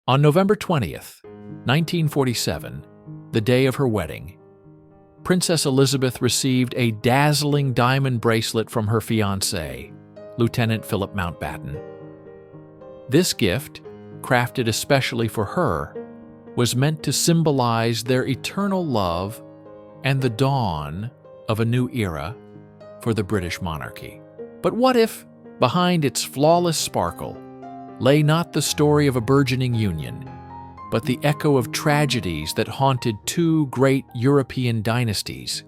On November 20th, 1947, the day of her wedding, Princess Elizabeth received a dazzling diamond bracelet from her fiancé, Lieutenant Philip Mountbatten. This gift, crafted especially for her, was meant to symbolize their eternal love and the dawn of a new era for the British monarchy. But what if, behind its flawless sparkle, lay not the story of a burgeoning union, but the echo of tragedies that haunted two great European dynasties?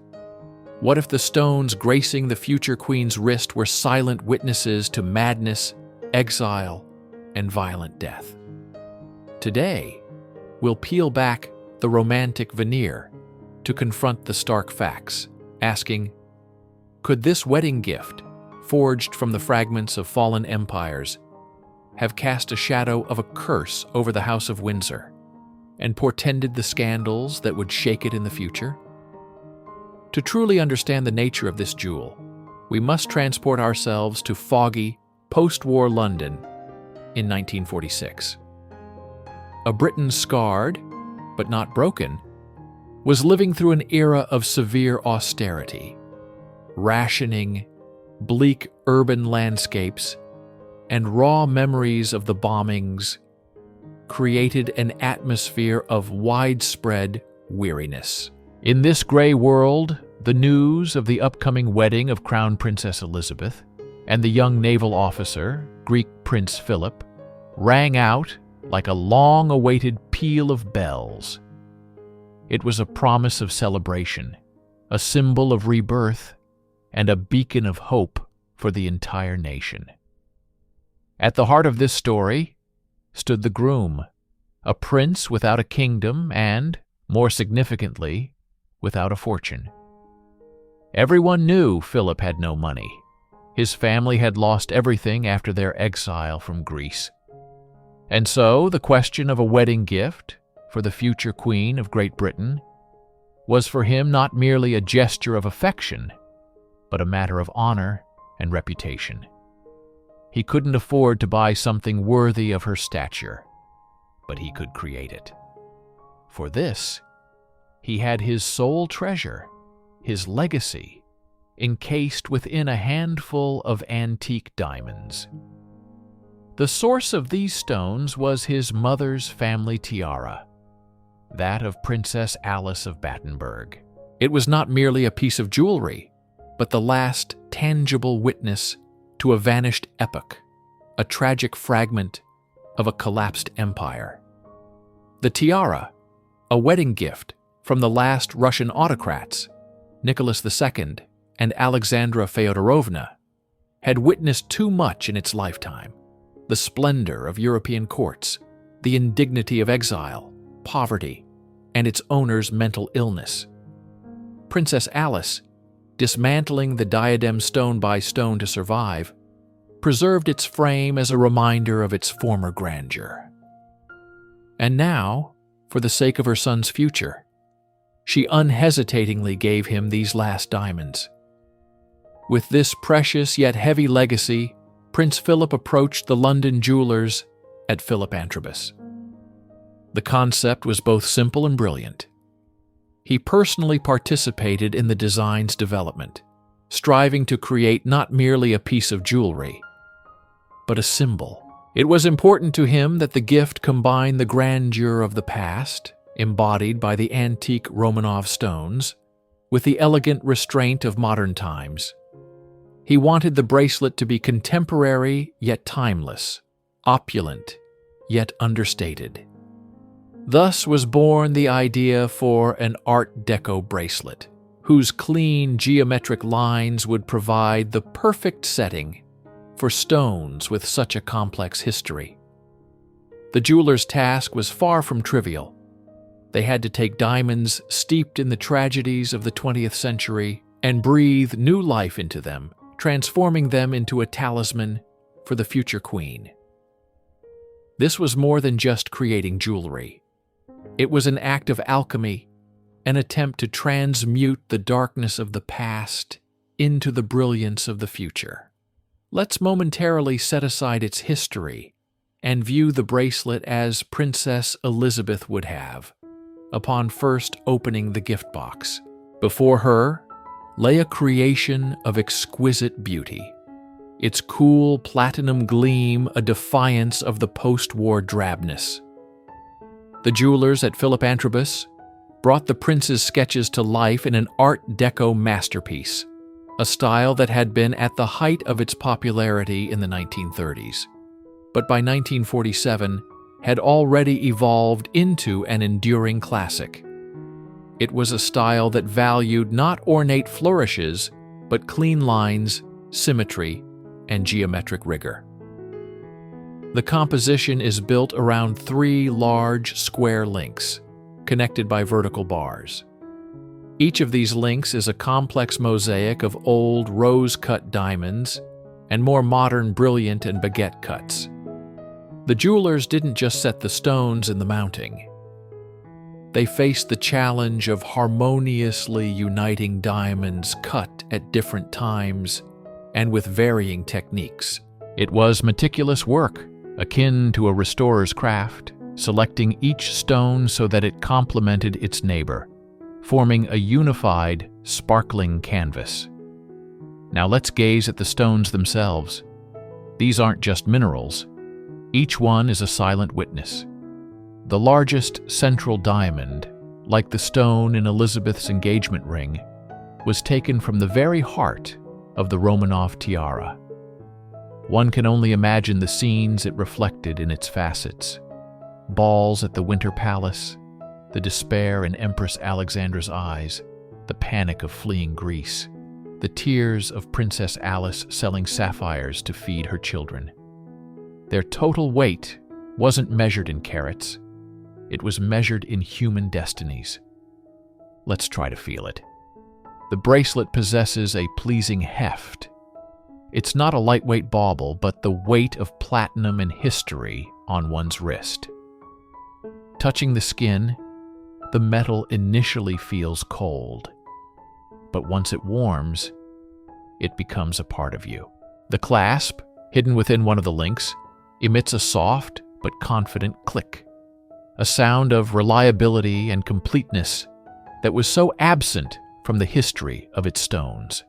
What if the stones gracing the future queen's wrist were silent witnesses to madness, exile, and violent death? Today, we'll peel back the romantic veneer to confront the stark facts, asking, could this wedding gift, forged from the fragments of fallen empires, have cast a shadow of a curse over the House of Windsor and portended the scandals that would shake it in the future? To truly understand the nature of this jewel, we must transport ourselves to foggy, post-war London in 1946. A Britain scarred, but not broken, was living through an era of severe austerity, rationing, bleak urban landscapes, and raw memories of the bombings created an atmosphere of widespread weariness. In this gray world, the news of the upcoming wedding of Crown Princess Elizabeth and the young naval officer, Greek Prince Philip, rang out like a long-awaited peal of bells. It was a promise of celebration, a symbol of rebirth, and a beacon of hope for the entire nation. At the heart of this story stood the groom, a prince without a kingdom and, more significantly, without a fortune. Everyone knew Philip had no money. His family had lost everything after their exile from Greece. And so the question of a wedding gift for the future Queen of Great Britain was for him not merely a gesture of affection, but a matter of honor and reputation. He couldn't afford to buy something worthy of her stature, but he could create it. For this, he had his sole treasure, his legacy, encased within a handful of antique diamonds. The source of these stones was his mother's family tiara, that of Princess Alice of Battenberg. It was not merely a piece of jewelry, but the last tangible witness to a vanished epoch, a tragic fragment of a collapsed empire. The tiara, a wedding gift from the last Russian autocrats, Nicholas II and Alexandra Feodorovna, had witnessed too much in its lifetime: the splendor of European courts, the indignity of exile, poverty, and its owner's mental illness. Princess Alice, dismantling the diadem stone by stone to survive, preserved its frame as a reminder of its former grandeur. And now, for the sake of her son's future, she unhesitatingly gave him these last diamonds. With this precious yet heavy legacy, Prince Philip approached the London jewelers at Philip Antrobus. The concept was both simple and brilliant. He personally participated in the design's development, striving to create not merely a piece of jewelry, but a symbol. It was important to him that the gift combine the grandeur of the past, embodied by the antique Romanov stones, with the elegant restraint of modern times. He wanted the bracelet to be contemporary yet timeless, opulent yet understated. Thus was born the idea for an Art Deco bracelet, whose clean geometric lines would provide the perfect setting for stones with such a complex history. The jeweler's task was far from trivial. They had to take diamonds steeped in the tragedies of the 20th century and breathe new life into them, transforming them into a talisman for the future queen. This was more than just creating jewelry. It was an act of alchemy, an attempt to transmute the darkness of the past into the brilliance of the future. Let's momentarily set aside its history and view the bracelet as Princess Elizabeth would have, upon first opening the gift box. Before her lay a creation of exquisite beauty, its cool platinum gleam a defiance of the post-war drabness. The jewelers at Philip Antrobus brought the prince's sketches to life in an Art Deco masterpiece, a style that had been at the height of its popularity in the 1930s, but by 1947 had already evolved into an enduring classic. It was a style that valued not ornate flourishes, but clean lines, symmetry, and geometric rigor. The composition is built around 3 large square links, connected by vertical bars. Each of these links is a complex mosaic of old rose-cut diamonds and more modern brilliant and baguette cuts. The jewelers didn't just set the stones in the mounting. They faced the challenge of harmoniously uniting diamonds cut at different times and with varying techniques. It was meticulous work, akin to a restorer's craft, selecting each stone so that it complemented its neighbor, forming a unified, sparkling canvas. Now let's gaze at the stones themselves. These aren't just minerals. Each one is a silent witness. The largest central diamond, like the stone in Elizabeth's engagement ring, was taken from the very heart of the Romanov tiara. One can only imagine the scenes it reflected in its facets. Balls at the Winter Palace, the despair in Empress Alexandra's eyes, the panic of fleeing Greece, the tears of Princess Alice selling sapphires to feed her children. Their total weight wasn't measured in carats. It was measured in human destinies. Let's try to feel it. The bracelet possesses a pleasing heft. It's not a lightweight bauble, but the weight of platinum and history on one's wrist. Touching the skin, the metal initially feels cold, but once it warms, it becomes a part of you. The clasp, hidden within one of the links, emits a soft but confident click, a sound of reliability and completeness that was so absent from the history of its stones.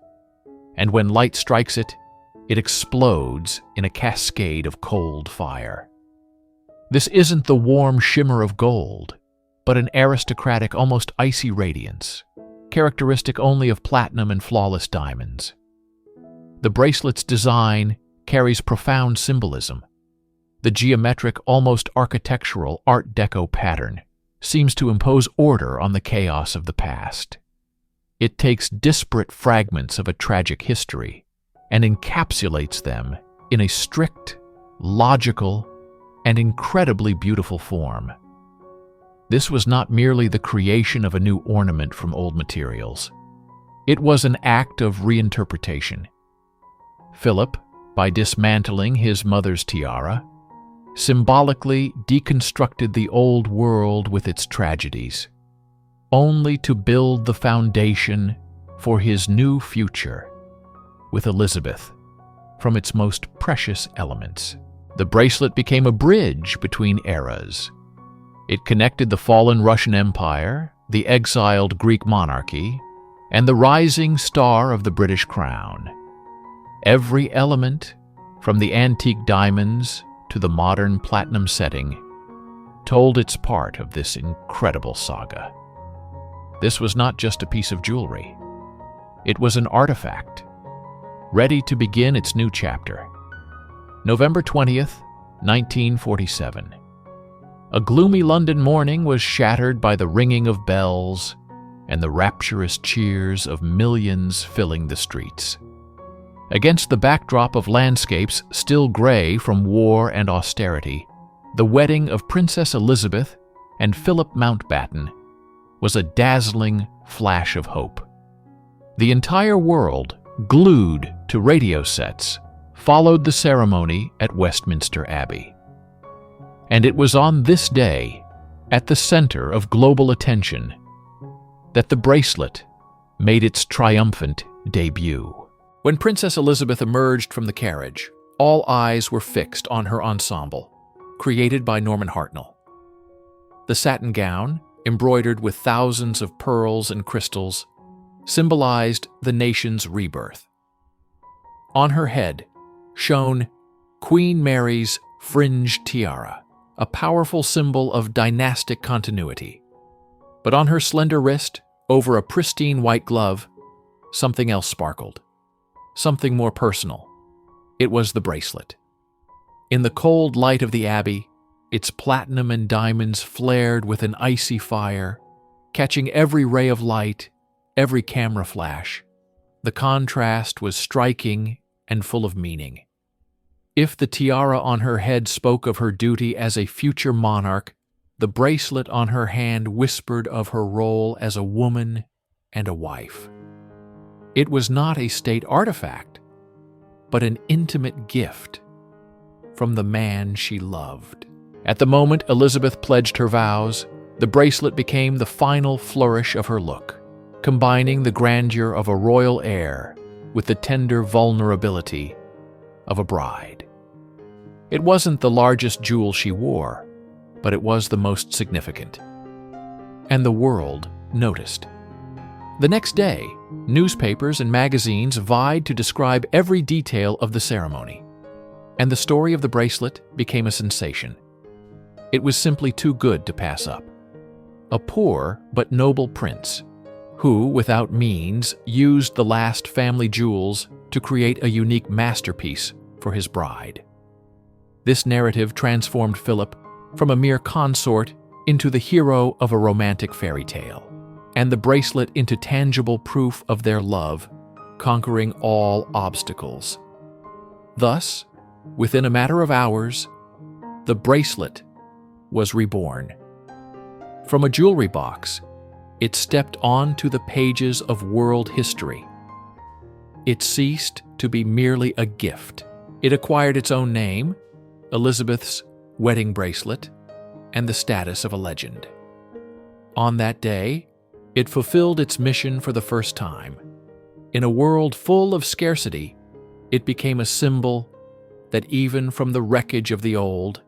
And when light strikes it, it explodes in a cascade of cold fire. This isn't the warm shimmer of gold, but an aristocratic, almost icy radiance, characteristic only of platinum and flawless diamonds. The bracelet's design carries profound symbolism. The geometric, almost architectural Art Deco pattern seems to impose order on the chaos of the past. It takes disparate fragments of a tragic history and encapsulates them in a strict, logical, and incredibly beautiful form. This was not merely the creation of a new ornament from old materials. It was an act of reinterpretation. Philip, by dismantling his mother's tiara, symbolically deconstructed the old world with its tragedies, only to build the foundation for his new future with Elizabeth from its most precious elements. The bracelet became a bridge between eras. It connected the fallen Russian Empire, the exiled Greek monarchy, and the rising star of the British crown. Every element, from the antique diamonds to the modern platinum setting, told its part of this incredible saga. This was not just a piece of jewelry. It was an artifact, ready to begin its new chapter. November 20th, 1947. A gloomy London morning was shattered by the ringing of bells and the rapturous cheers of millions filling the streets. Against the backdrop of landscapes still gray from war and austerity, the wedding of Princess Elizabeth and Philip Mountbatten was a dazzling flash of hope. The entire world, glued to radio sets, followed the ceremony at Westminster Abbey. And it was on this day, at the center of global attention, that the bracelet made its triumphant debut. When Princess Elizabeth emerged from the carriage, all eyes were fixed on her ensemble. created by Norman Hartnell. The satin gown, embroidered with thousands of pearls and crystals, symbolized the nation's rebirth. On her head shone Queen Mary's fringed tiara, a powerful symbol of dynastic continuity. But on her slender wrist, over a pristine white glove, something else sparkled. Something more personal. It was the bracelet. In the cold light of the abbey, its platinum and diamonds flared with an icy fire, catching every ray of light, every camera flash. The contrast was striking and full of meaning. If the tiara on her head spoke of her duty as a future monarch, the bracelet on her hand whispered of her role as a woman and a wife. It was not a state artifact, but an intimate gift from the man she loved. At the moment Elizabeth pledged her vows, the bracelet became the final flourish of her look, combining the grandeur of a royal heir with the tender vulnerability of a bride. It wasn't the largest jewel she wore, but it was the most significant. And the world noticed. The next day, newspapers and magazines vied to describe every detail of the ceremony, and the story of the bracelet became a sensation. It was simply too good to pass up. A poor but noble prince, who, without means, used the last family jewels to create a unique masterpiece for his bride. This narrative transformed Philip from a mere consort into the hero of a romantic fairy tale, and the bracelet into tangible proof of their love, conquering all obstacles. Thus, within a matter of hours, the bracelet was reborn. From a jewelry box, it stepped onto the pages of world history. It ceased to be merely a gift. It acquired its own name, Elizabeth's wedding bracelet, and the status of a legend. On that day, it fulfilled its mission for the first time. In a world full of scarcity, it became a symbol that even from the wreckage of the old,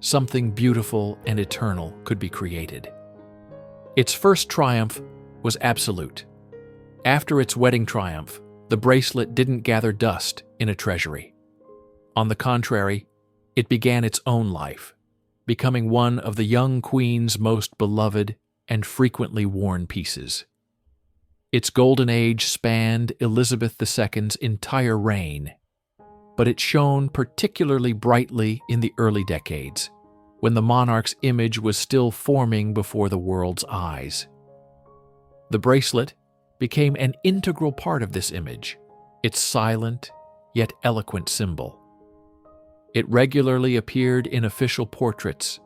something beautiful and eternal could be created. Its first triumph was absolute. After its wedding triumph, the bracelet didn't gather dust in a treasury. On the contrary, it began its own life, becoming one of the young queen's most beloved and frequently worn pieces. Its golden age spanned Elizabeth II's entire reign, but it shone particularly brightly in the early decades, when the monarch's image was still forming before the world's eyes. The bracelet became an integral part of this image, its silent yet eloquent symbol. It regularly appeared in official portraits,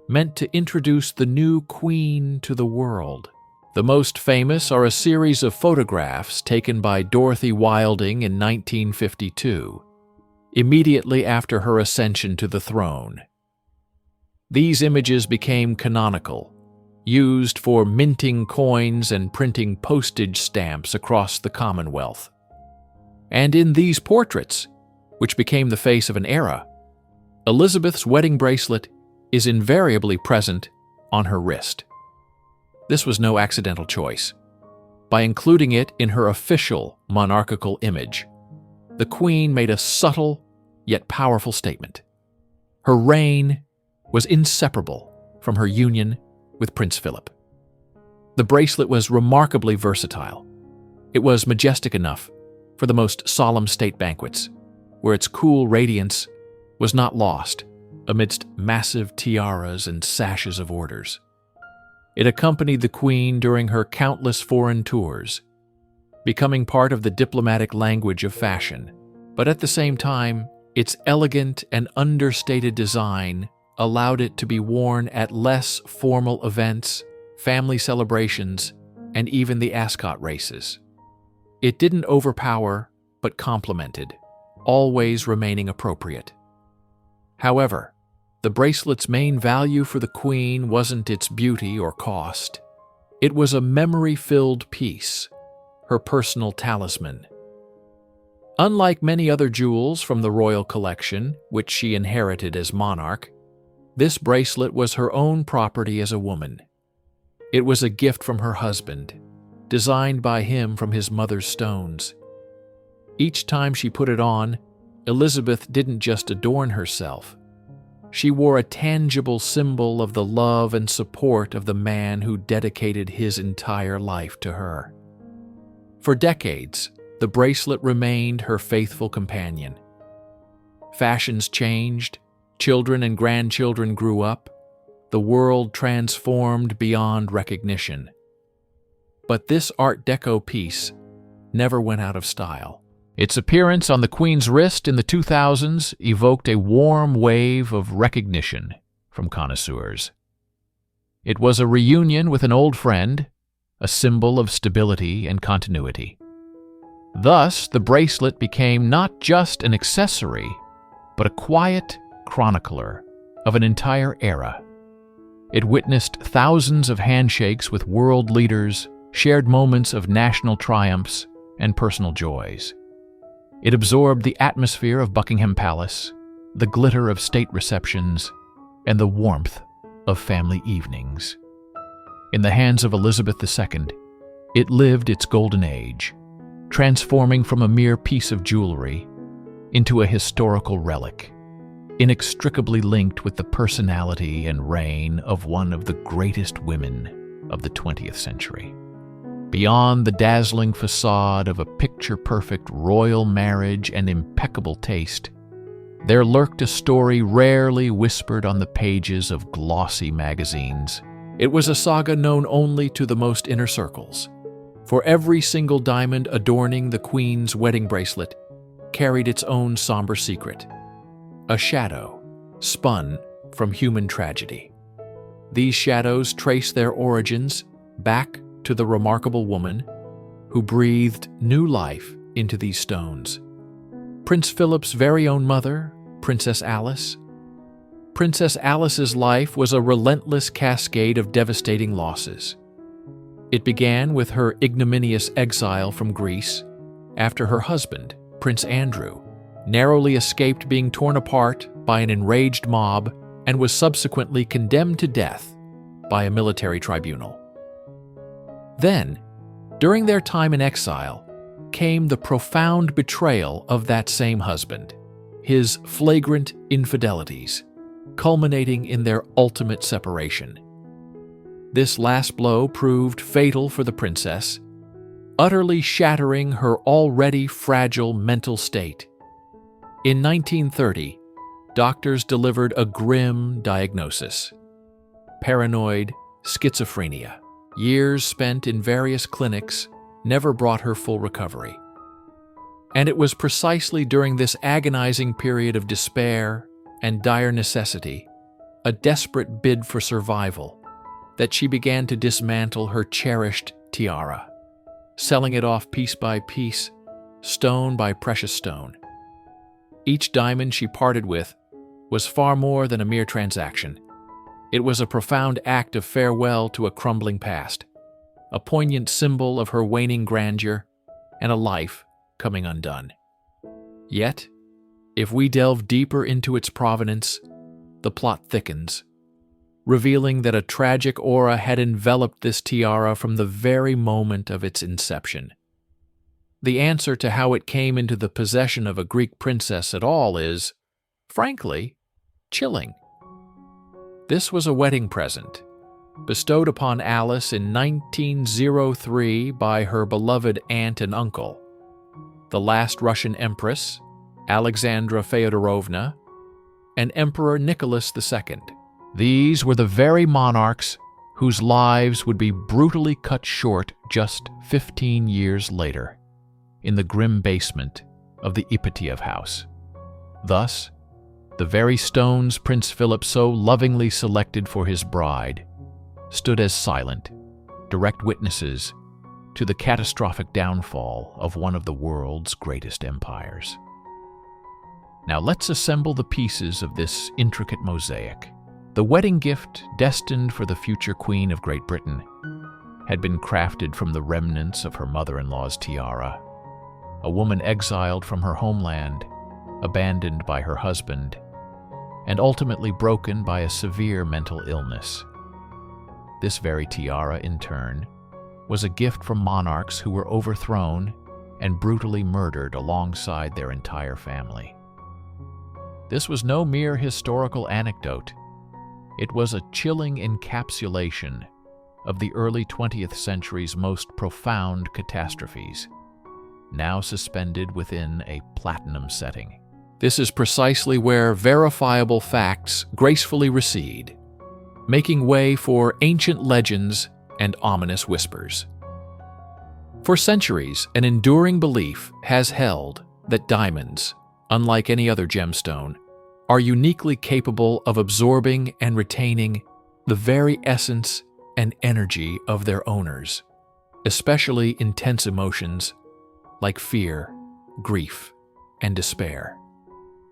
meant to introduce the new queen to the world. The most famous are a series of photographs taken by Dorothy Wilding in 1952, immediately after her ascension to the throne. These images became canonical, used for minting coins and printing postage stamps across the Commonwealth. And in these portraits, which became the face of an era, Elizabeth's wedding bracelet is invariably present on her wrist. This was no accidental choice. By including it in her official monarchical image, the Queen made a subtle yet powerful statement. Her reign was inseparable from her union with Prince Philip. The bracelet was remarkably versatile. It was majestic enough for the most solemn state banquets, where its cool radiance was not lost amidst massive tiaras and sashes of orders. It accompanied the Queen during her countless foreign tours, becoming part of the diplomatic language of fashion, but at the same time, its elegant and understated design allowed it to be worn at less formal events, family celebrations, and even the Ascot races. It didn't overpower, but complemented, always remaining appropriate. However, the bracelet's main value for the Queen wasn't its beauty or cost. It was a memory-filled piece, her personal talisman. Unlike many other jewels from the royal collection, which she inherited as monarch, This bracelet was her own property as a woman. It was a gift from her husband, designed by him from his mother's stones. Each time she put it on, Elizabeth didn't just adorn herself. She wore a tangible symbol of the love and support of the man who dedicated his entire life to her. For decades, the bracelet remained her faithful companion. Fashions changed, children and grandchildren grew up, the world transformed beyond recognition. But this Art Deco piece never went out of style. Its appearance on the Queen's wrist in the 2000s evoked a warm wave of recognition from connoisseurs. It was a reunion with an old friend, a symbol of stability and continuity. Thus, the bracelet became not just an accessory, but a quiet chronicler of an entire era. It witnessed thousands of handshakes with world leaders, shared moments of national triumphs and personal joys. It absorbed the atmosphere of Buckingham Palace, the glitter of state receptions, and the warmth of family evenings. In the hands of Elizabeth II, it lived its golden age, transforming from a mere piece of jewelry into a historical relic, inextricably linked with the personality and reign of one of the greatest women of the 20th century. Beyond the dazzling facade of a picture-perfect royal marriage and impeccable taste, there lurked a story rarely whispered on the pages of glossy magazines. It was a saga known only to the most inner circles, for every single diamond adorning the Queen's wedding bracelet carried its own somber secret, a shadow spun from human tragedy. These shadows trace their origins back to the remarkable woman who breathed new life into these stones. Prince Philip's very own mother, Princess Alice. Princess Alice's life was a relentless cascade of devastating losses. It began with her ignominious exile from Greece after her husband, Prince Andrew, narrowly escaped being torn apart by an enraged mob and was subsequently condemned to death by a military tribunal. Then, during their time in exile, came the profound betrayal of that same husband, his flagrant infidelities, culminating in their ultimate separation. This last blow proved fatal for the princess, utterly shattering her already fragile mental state. In 1930, doctors delivered a grim diagnosis: paranoid schizophrenia. Years spent in various clinics never brought her full recovery. And it was precisely during this agonizing period of despair and dire necessity, a desperate bid for survival, that she began to dismantle her cherished tiara, selling it off piece by piece, stone by precious stone. Each diamond she parted with was far more than a mere transaction. It was a profound act of farewell to a crumbling past, a poignant symbol of her waning grandeur and a life coming undone. Yet, if we delve deeper into its provenance, the plot thickens, revealing that a tragic aura had enveloped this tiara from the very moment of its inception. The answer to how it came into the possession of a Greek princess at all is, frankly, chilling. This was a wedding present, bestowed upon Alice in 1903 by her beloved aunt and uncle, the last Russian empress, Alexandra Feodorovna, and Emperor Nicholas II. These were the very monarchs whose lives would be brutally cut short just 15 years later, in the grim basement of the Ipatiev house. Thus, the very stones Prince Philip so lovingly selected for his bride stood as silent, direct witnesses to the catastrophic downfall of one of the world's greatest empires. Now let's assemble the pieces of this intricate mosaic. The wedding gift destined for the future Queen of Great Britain had been crafted from the remnants of her mother-in-law's tiara, a woman exiled from her homeland, abandoned by her husband, and ultimately broken by a severe mental illness. This very tiara, in turn, was a gift from monarchs who were overthrown and brutally murdered alongside their entire family. This was no mere historical anecdote. It was a chilling encapsulation of the early 20th century's most profound catastrophes, now suspended within a platinum setting. This is precisely where verifiable facts gracefully recede, making way for ancient legends and ominous whispers. For centuries, an enduring belief has held that diamonds, unlike any other gemstone, are uniquely capable of absorbing and retaining the very essence and energy of their owners, especially intense emotions like fear, grief, and despair.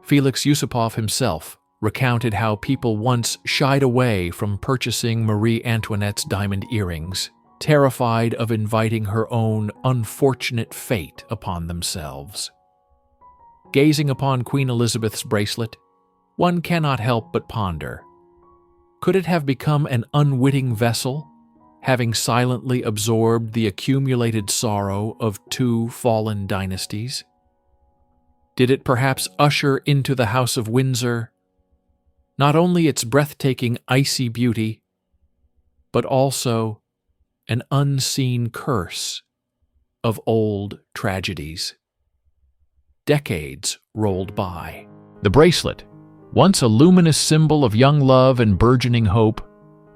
Felix Yusupov himself recounted how people once shied away from purchasing Marie Antoinette's diamond earrings, terrified of inviting her own unfortunate fate upon themselves. Gazing upon Queen Elizabeth's bracelet, one cannot help but ponder, could it have become an unwitting vessel, having silently absorbed the accumulated sorrow of two fallen dynasties? Did it perhaps usher into the House of Windsor not only its breathtaking icy beauty, but also an unseen curse of old tragedies? Decades rolled by. The bracelet, once a luminous symbol of young love and burgeoning hope,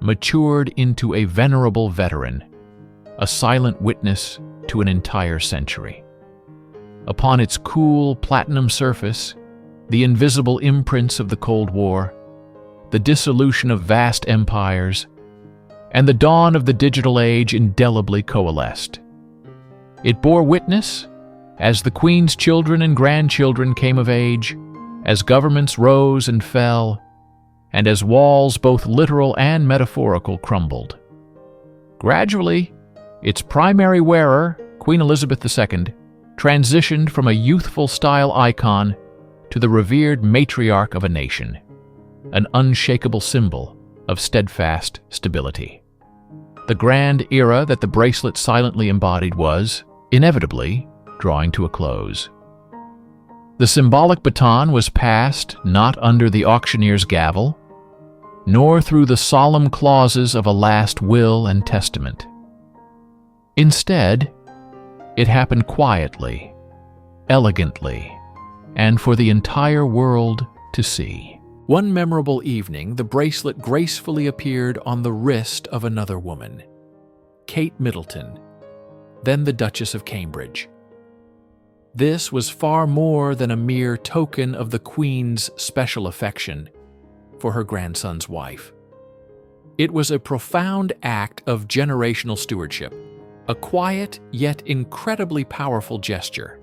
matured into a venerable veteran, a silent witness to an entire century. Upon its cool platinum surface, the invisible imprints of the Cold War, the dissolution of vast empires, and the dawn of the digital age indelibly coalesced. It bore witness, as the Queen's children and grandchildren came of age, as governments rose and fell, and as walls both literal and metaphorical crumbled. Gradually, its primary wearer, Queen Elizabeth II, transitioned from a youthful style icon to the revered matriarch of a nation, an unshakable symbol of steadfast stability. The grand era that the bracelet silently embodied was, inevitably, drawing to a close. The symbolic baton was passed not under the auctioneer's gavel, nor through the solemn clauses of a last will and testament. Instead, it happened quietly, elegantly, and for the entire world to see. One memorable evening, the bracelet gracefully appeared on the wrist of another woman, Kate Middleton, then the Duchess of Cambridge. This was far more than a mere token of the Queen's special affection for her grandson's wife. It was a profound act of generational stewardship, a quiet yet incredibly powerful gesture.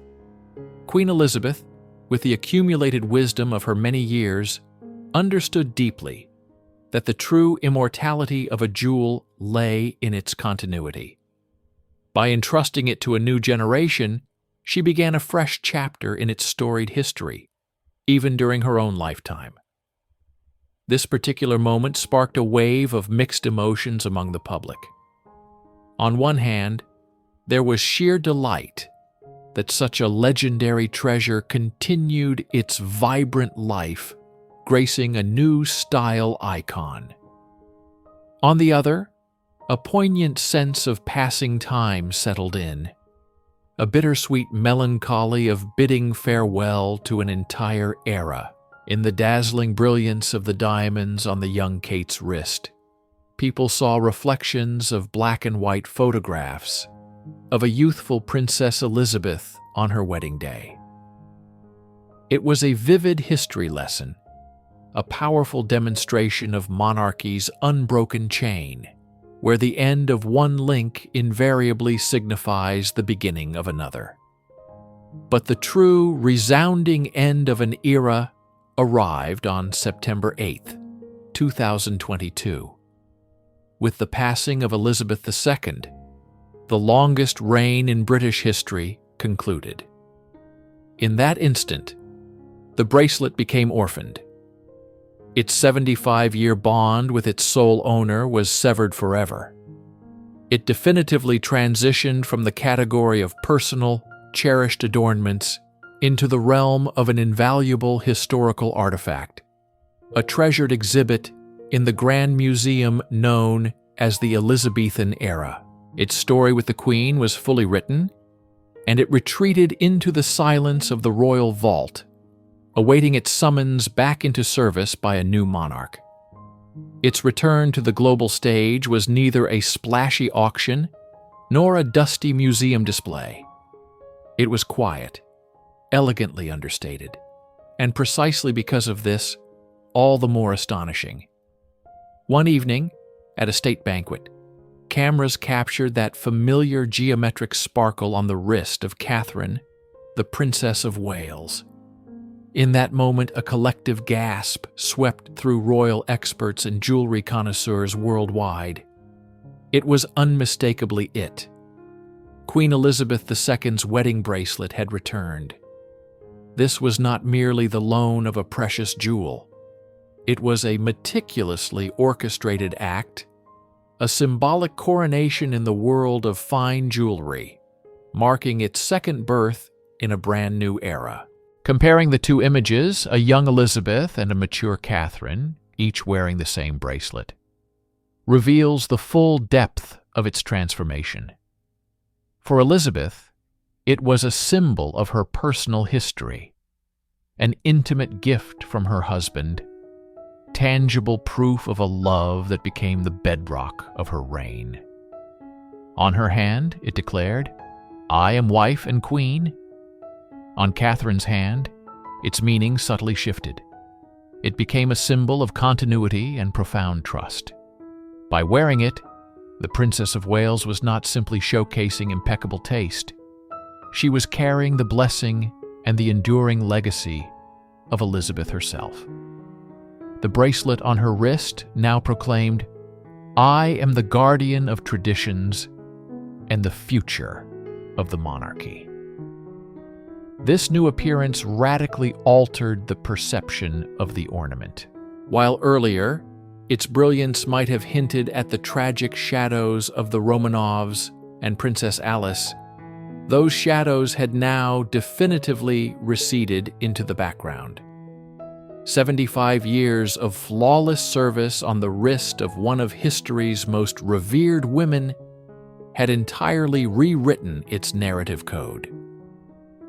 Queen Elizabeth, with the accumulated wisdom of her many years, understood deeply that the true immortality of a jewel lay in its continuity. By entrusting it to a new generation, she began a fresh chapter in its storied history, even during her own lifetime. This particular moment sparked a wave of mixed emotions among the public. On one hand, there was sheer delight that such a legendary treasure continued its vibrant life, gracing a new style icon. On the other, a poignant sense of passing time settled in, a bittersweet melancholy of bidding farewell to an entire era. In the dazzling brilliance of the diamonds on the young Kate's wrist, people saw reflections of black and white photographs of a youthful Princess Elizabeth on her wedding day. It was a vivid history lesson, a powerful demonstration of monarchy's unbroken chain, where the end of one link invariably signifies the beginning of another. But the true, resounding end of an era arrived on September 8, 2022, with the passing of Elizabeth II, the longest reign in British history concluded. In that instant, the bracelet became orphaned. Its 75-year bond with its sole owner was severed forever. It definitively transitioned from the category of personal, cherished adornments into the realm of an invaluable historical artifact, a treasured exhibit in the grand museum known as the Elizabethan era. Its story with the Queen was fully written, and it retreated into the silence of the royal vault, awaiting its summons back into service by a new monarch. Its return to the global stage was neither a splashy auction nor a dusty museum display. It was quiet, elegantly understated, and precisely because of this, all the more astonishing. One evening, at a state banquet, cameras captured that familiar geometric sparkle on the wrist of Catherine, the Princess of Wales. In that moment, a collective gasp swept through royal experts and jewelry connoisseurs worldwide. It was unmistakably it. Queen Elizabeth II's wedding bracelet had returned. This was not merely the loan of a precious jewel. It was a meticulously orchestrated act, a symbolic coronation in the world of fine jewelry, marking its second birth in a brand new era. Comparing the two images, a young Elizabeth and a mature Catherine, each wearing the same bracelet, reveals the full depth of its transformation. For Elizabeth, it was a symbol of her personal history, an intimate gift from her husband, tangible proof of a love that became the bedrock of her reign. On her hand, it declared, "I am wife and queen." On Catherine's hand, its meaning subtly shifted. It became a symbol of continuity and profound trust. By wearing it, the Princess of Wales was not simply showcasing impeccable taste. She was carrying the blessing and the enduring legacy of Elizabeth herself. The bracelet on her wrist now proclaimed, "I am the guardian of traditions and the future of the monarchy." This new appearance radically altered the perception of the ornament. While earlier, its brilliance might have hinted at the tragic shadows of the Romanovs and Princess Alice, those shadows had now definitively receded into the background. 75 years of flawless service on the wrist of one of history's most revered women had entirely rewritten its narrative code.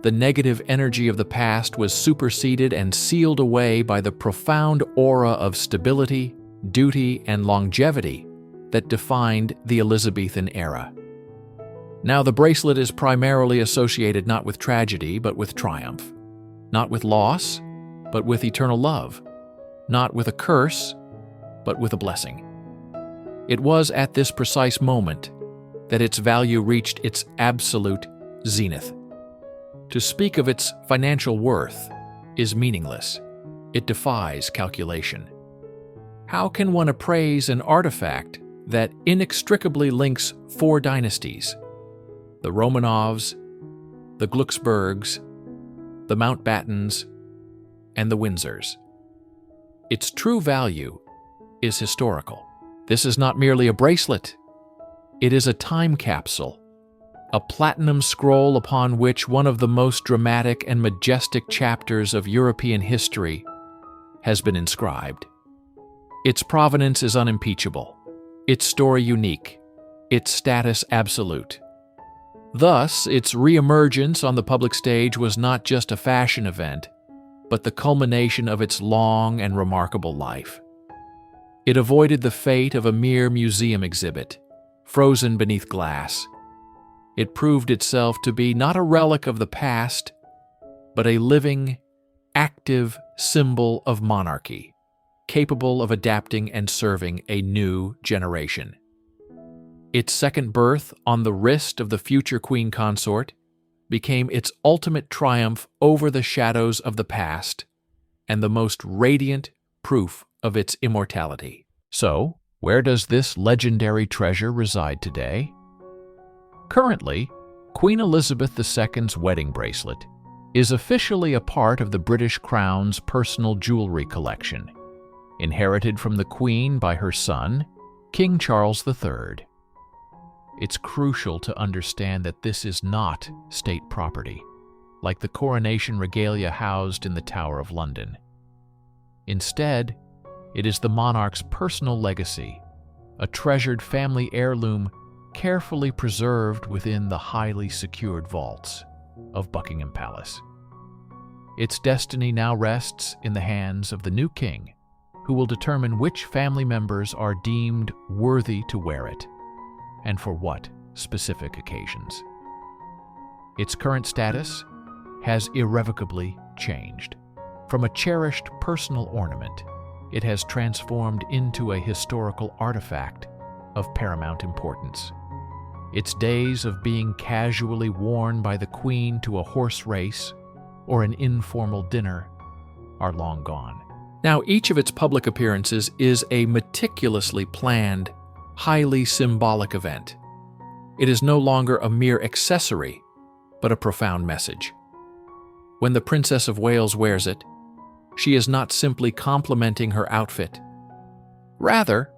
The negative energy of the past was superseded and sealed away by the profound aura of stability, duty, and longevity that defined the Elizabethan era. Now, the bracelet is primarily associated not with tragedy, but with triumph, not with loss, but with eternal love, not with a curse, but with a blessing. It was at this precise moment that its value reached its absolute zenith. To speak of its financial worth is meaningless. It defies calculation. How can one appraise an artifact that inextricably links 4 dynasties? The Romanovs, the Glucksburgs, the Mountbattens, and the Windsors. Its true value is historical. This is not merely a bracelet. It is a time capsule, a platinum scroll upon which one of the most dramatic and majestic chapters of European history has been inscribed. Its provenance is unimpeachable, its story unique, its status absolute. Thus, its reemergence on the public stage was not just a fashion event, but the culmination of its long and remarkable life. It avoided the fate of a mere museum exhibit, frozen beneath glass. It proved itself to be not a relic of the past, but a living, active symbol of monarchy, capable of adapting and serving a new generation. Its second birth on the wrist of the future queen consort became its ultimate triumph over the shadows of the past and the most radiant proof of its immortality. So, where does this legendary treasure reside today? Currently, Queen Elizabeth II's wedding bracelet is officially a part of the British Crown's personal jewelry collection. inherited from the Queen by her son, King Charles III. It's crucial to understand that this is not state property, like the coronation regalia housed in the Tower of London. Instead, it is the monarch's personal legacy, a treasured family heirloom carefully preserved within the highly secured vaults of Buckingham Palace. Its destiny now rests in the hands of the new king, who will determine which family members are deemed worthy to wear it, and for what specific occasions. Its current status has irrevocably changed. From a cherished personal ornament, it has transformed into a historical artifact of paramount importance. Its days of being casually worn by the Queen to a horse race or an informal dinner are long gone. Now, each of its public appearances is a meticulously planned, highly symbolic event. It is no longer a mere accessory, but a profound message. When the Princess of Wales wears it, she is not simply complimenting her outfit. Rather,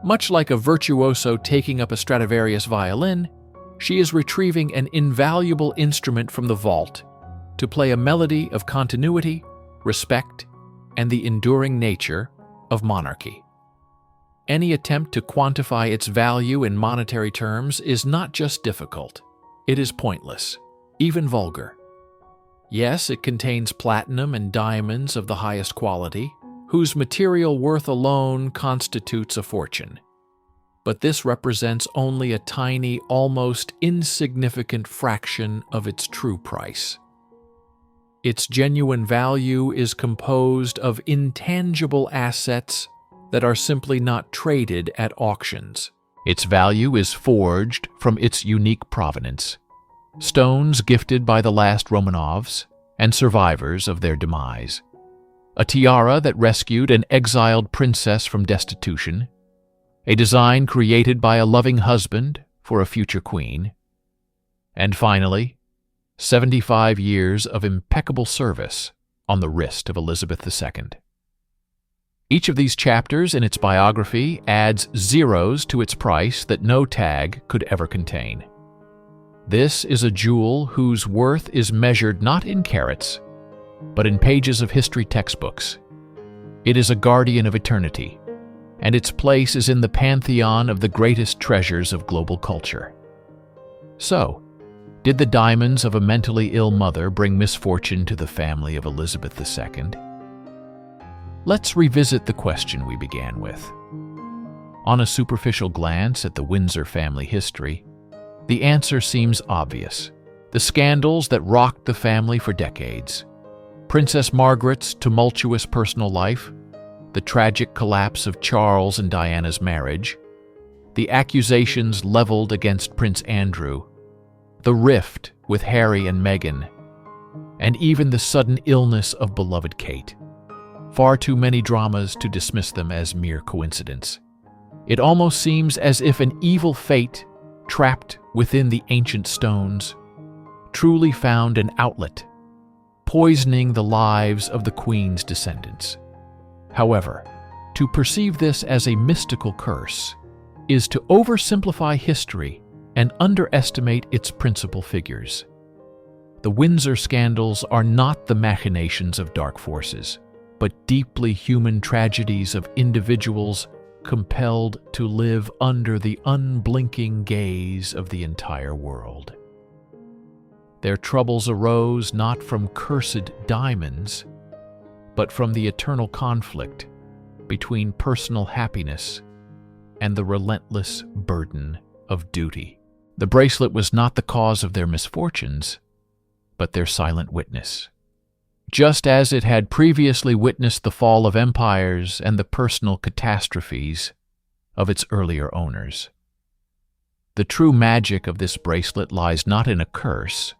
much like a virtuoso taking up a Stradivarius violin, she is retrieving an invaluable instrument from the vault to play a melody of continuity, respect, and the enduring nature of monarchy. Any attempt to quantify its value in monetary terms is not just difficult, it is pointless, even vulgar. Yes, it contains platinum and diamonds of the highest quality, whose material worth alone constitutes a fortune. But this represents only a tiny, almost insignificant fraction of its true price. Its genuine value is composed of intangible assets that are simply not traded at auctions. Its value is forged from its unique provenance. Stones gifted by the last Romanovs and survivors of their demise. A tiara that rescued an exiled princess from destitution. A design created by a loving husband for a future queen. And finally, 75 years of impeccable service on the wrist of Elizabeth II. Each of these chapters in its biography adds zeros to its price that no tag could ever contain. This is a jewel whose worth is measured not in carats, but in pages of history textbooks. It is a guardian of eternity, and its place is in the pantheon of the greatest treasures of global culture. So, did the diamonds of a mentally ill mother bring misfortune to the family of Elizabeth II? Let's revisit the question we began with. On a superficial glance at the Windsor family history, the answer seems obvious. The scandals that rocked the family for decades, Princess Margaret's tumultuous personal life, the tragic collapse of Charles and Diana's marriage, the accusations leveled against Prince Andrew, the rift with Harry and Meghan, and even the sudden illness of beloved Kate. Far too many dramas to dismiss them as mere coincidence. It almost seems as if an evil fate, trapped within the ancient stones, truly found an outlet, poisoning the lives of the Queen's descendants. However, to perceive this as a mystical curse is to oversimplify history and underestimate its principal figures. The Windsor scandals are not the machinations of dark forces, but deeply human tragedies of individuals compelled to live under the unblinking gaze of the entire world. Their troubles arose not from cursed diamonds, but from the eternal conflict between personal happiness and the relentless burden of duty. The bracelet was not the cause of their misfortunes, but their silent witness. Just as it had previously witnessed the fall of empires and the personal catastrophes of its earlier owners. The true magic of this bracelet lies not in a curse,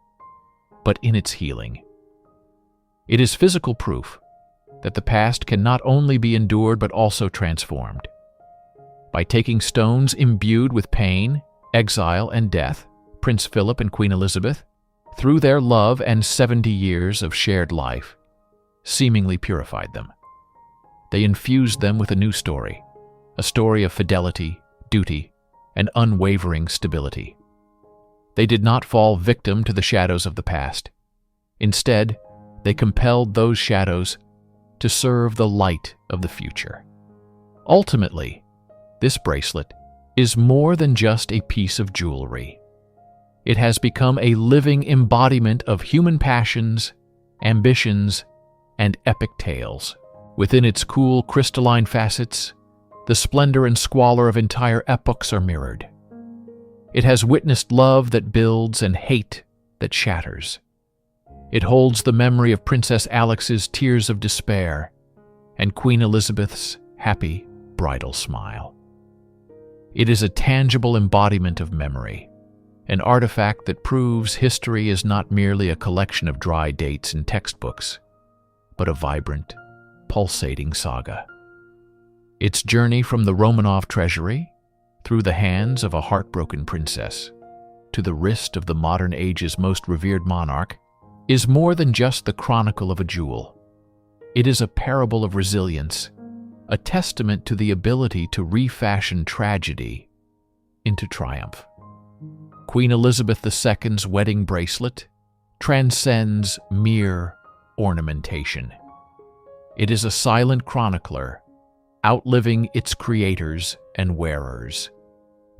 but in its healing. It is physical proof that the past can not only be endured but also transformed. By taking stones imbued with pain, exile, and death, Prince Philip and Queen Elizabeth, through their love and 70 years of shared life, seemingly purified them. They infused them with a new story, a story of fidelity, duty, and unwavering stability. They did not fall victim to the shadows of the past. Instead, they compelled those shadows to serve the light of the future. Ultimately, this bracelet is more than just a piece of jewelry. It has become a living embodiment of human passions, ambitions, and epic tales. Within its cool, crystalline facets, the splendor and squalor of entire epochs are mirrored. It has witnessed love that builds and hate that shatters. It holds the memory of Princess Alix's tears of despair and Queen Elizabeth's happy bridal smile. It is a tangible embodiment of memory, an artifact that proves history is not merely a collection of dry dates and textbooks, but a vibrant, pulsating saga. Its journey from the Romanov treasury, through the hands of a heartbroken princess, to the wrist of the modern age's most revered monarch, is more than just the chronicle of a jewel. It is a parable of resilience, a testament to the ability to refashion tragedy into triumph. Queen Elizabeth II's wedding bracelet transcends mere ornamentation. It is a silent chronicler, outliving its creators and wearers,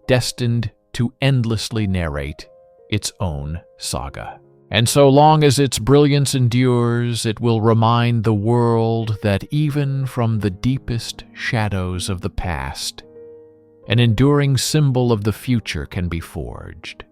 destined to endlessly narrate its own saga. And so long as its brilliance endures, it will remind the world that even from the deepest shadows of the past, an enduring symbol of the future can be forged.